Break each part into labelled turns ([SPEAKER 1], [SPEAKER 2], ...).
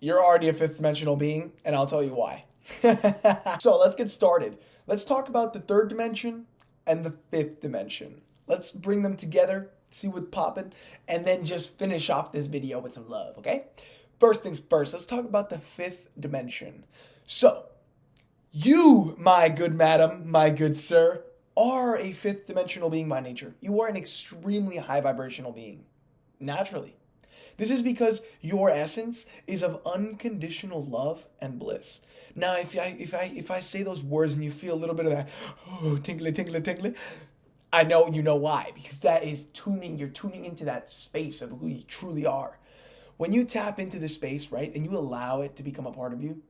[SPEAKER 1] You're already a fifth dimensional being, and I'll tell you why. So let's get started. Let's talk about the third dimension and the fifth dimension. Let's bring them together, see what's popping, and then just finish off this video with some love, okay? First things first, let's talk about the fifth dimension. So, you, my good madam, my good sir, are a fifth dimensional being by nature. You are an extremely high vibrational being, naturally. This is because your essence is of unconditional love and bliss. Now, if I say those words and you feel a little bit of that, oh, tingly, tingly, tingly, I know you know why, because that is you're tuning into that space of who you truly are. When you tap into this space, right, and you allow it to become a part of you,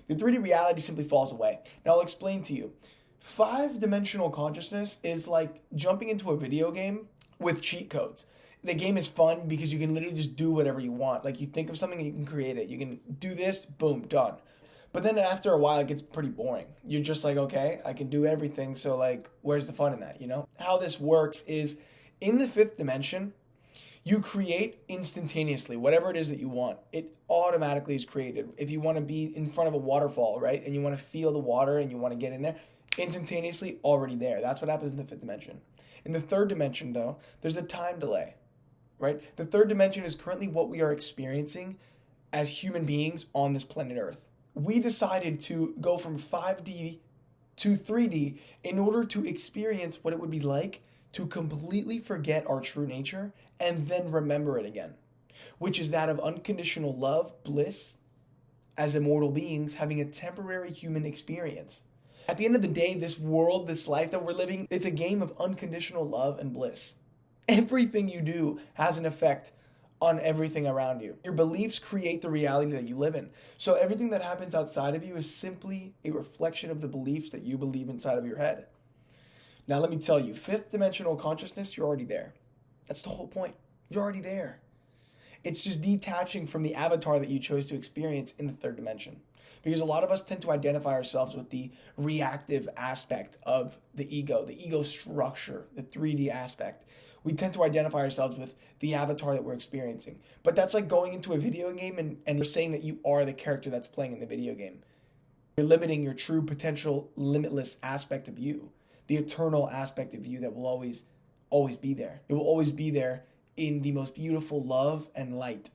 [SPEAKER 1] the 3D reality simply falls away. Now, I'll explain to you. Five-dimensional consciousness is like jumping into a video game with cheat codes. The game is fun because you can literally just do whatever you want. Like, you think of something and you can create it. You can do this, boom, done. But then after a while, it gets pretty boring. You're just like, okay, I can do everything, so like, where's the fun in that, you know? How this works is, in the fifth dimension, you create instantaneously whatever it is that you want. It automatically is created. If you want to be in front of a waterfall, right, and you want to feel the water and you want to get in there, instantaneously already there. That's what happens in the fifth dimension. In the third dimension, though, there's a time delay, right? The third dimension is currently what we are experiencing as human beings on this planet Earth. We decided to go from 5D to 3D in order to experience what it would be like to completely forget our true nature and then remember it again, which is that of unconditional love, bliss, as immortal beings having a temporary human experience. At the end of the day, this world, this life that we're living, it's a game of unconditional love and bliss. Everything you do has an effect on everything around you. Your beliefs create the reality that you live in. So everything that happens outside of you is simply a reflection of the beliefs that you believe inside of your head. Now let me tell you, fifth dimensional consciousness, you're already there. That's the whole point. You're already there. It's just detaching from the avatar that you chose to experience in the third dimension. Because a lot of us tend to identify ourselves with the reactive aspect of the ego structure, the 3D aspect. We tend to identify ourselves with the avatar that we're experiencing. But that's like going into a video game and you're saying that you are the character that's playing in the video game. You're limiting your true potential, limitless aspect of you, the eternal aspect of you that will always be there. It will always be there in the most beautiful love and light.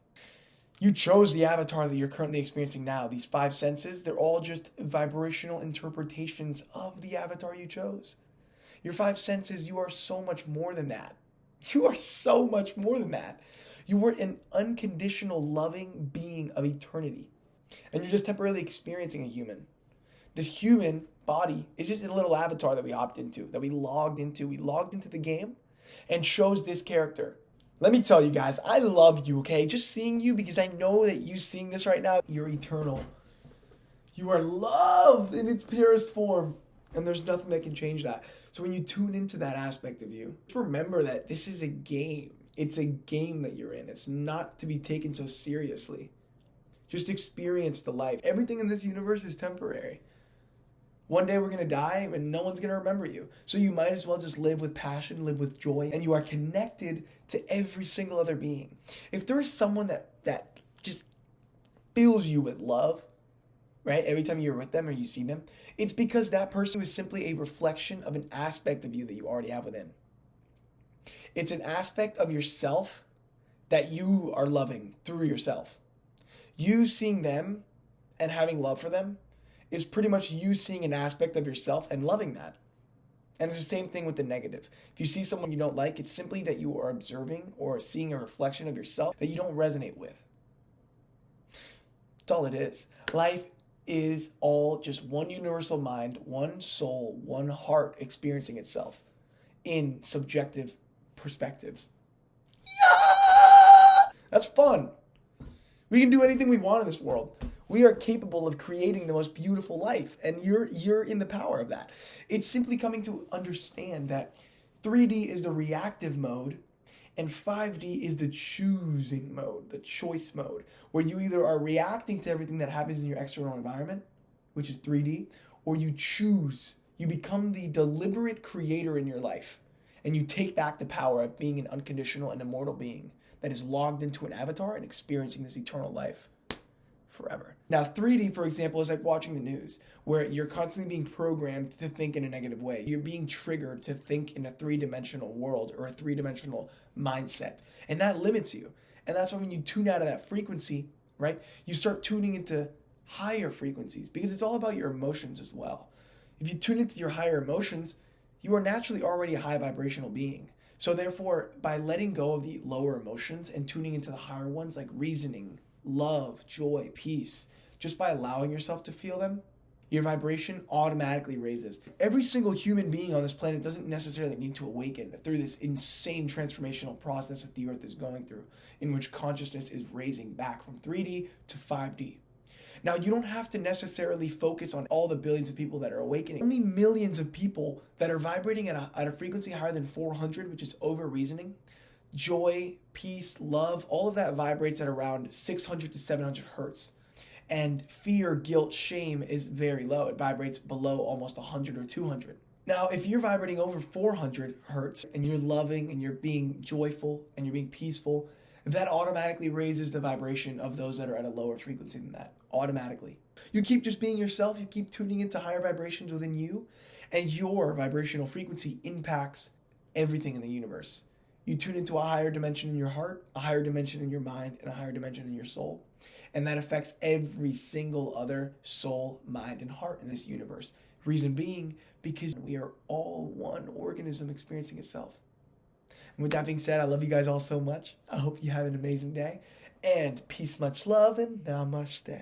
[SPEAKER 1] You chose the avatar that you're currently experiencing now. These five senses, they're all just vibrational interpretations of the avatar you chose. Your five senses, you are so much more than that. You are so much more than that. You were an unconditional loving being of eternity. And you're just temporarily experiencing a human. This human body is just a little avatar that we hopped into, that we logged into. We logged into the game and chose this character. Let me tell you guys, I love you, okay? Just seeing you, because I know that you seeing this right now, you're eternal. You are love in its purest form, and there's nothing that can change that. So when you tune into that aspect of you, just remember that this is a game. It's a game that you're in. It's not to be taken so seriously. Just experience the life. Everything in this universe is temporary. One day we're going to die and no one's going to remember you. So you might as well just live with passion, live with joy, and you are connected to every single other being. If there is someone that just fills you with love, right, every time you're with them or you see them, it's because that person is simply a reflection of an aspect of you that you already have within. It's an aspect of yourself that you are loving through yourself. You seeing them and having love for them is pretty much you seeing an aspect of yourself and loving that. And it's the same thing with the negative. If you see someone you don't like, it's simply that you are observing or seeing a reflection of yourself that you don't resonate with. That's all it is. Life is all just one universal mind, one soul, one heart experiencing itself in subjective perspectives. Yeah! That's fun. We can do anything we want in this world. We are capable of creating the most beautiful life, and you're in the power of that. It's simply coming to understand that 3D is the reactive mode, and 5D is the choosing mode, the choice mode, where you either are reacting to everything that happens in your external environment, which is 3D, or you choose. You become the deliberate creator in your life, and you take back the power of being an unconditional and immortal being that is logged into an avatar and experiencing this eternal life. forever. Now, 3D, for example, is like watching the news, where you're constantly being programmed to think in a negative way. You're being triggered to think in a three-dimensional world or a three-dimensional mindset, and that limits you. And that's why when you tune out of that frequency, right, you start tuning into higher frequencies, because it's all about your emotions as well. If you tune into your higher emotions, you are naturally already a high vibrational being. So therefore, by letting go of the lower emotions and tuning into the higher ones like reasoning, love, joy, peace, just by allowing yourself to feel them, your vibration automatically raises. Every single human being on this planet doesn't necessarily need to awaken through this insane transformational process that the earth is going through, in which consciousness is raising back from 3D to 5D. Now, you don't have to necessarily focus on all the billions of people that are awakening. Only millions of people that are vibrating at a frequency higher than 400, which is over reasoning. Joy, peace, love, all of that vibrates at around 600 to 700 hertz. And fear, guilt, shame is very low. It vibrates below almost 100 or 200. Now, if you're vibrating over 400 hertz and you're loving and you're being joyful and you're being peaceful, that automatically raises the vibration of those that are at a lower frequency than that, automatically. You keep just being yourself, you keep tuning into higher vibrations within you, and your vibrational frequency impacts everything in the universe. You tune into a higher dimension in your heart, a higher dimension in your mind, and a higher dimension in your soul. And that affects every single other soul, mind, and heart in this universe. Reason being, because we are all one organism experiencing itself. And with that being said, I love you guys all so much. I hope you have an amazing day. And peace, much love, and namaste.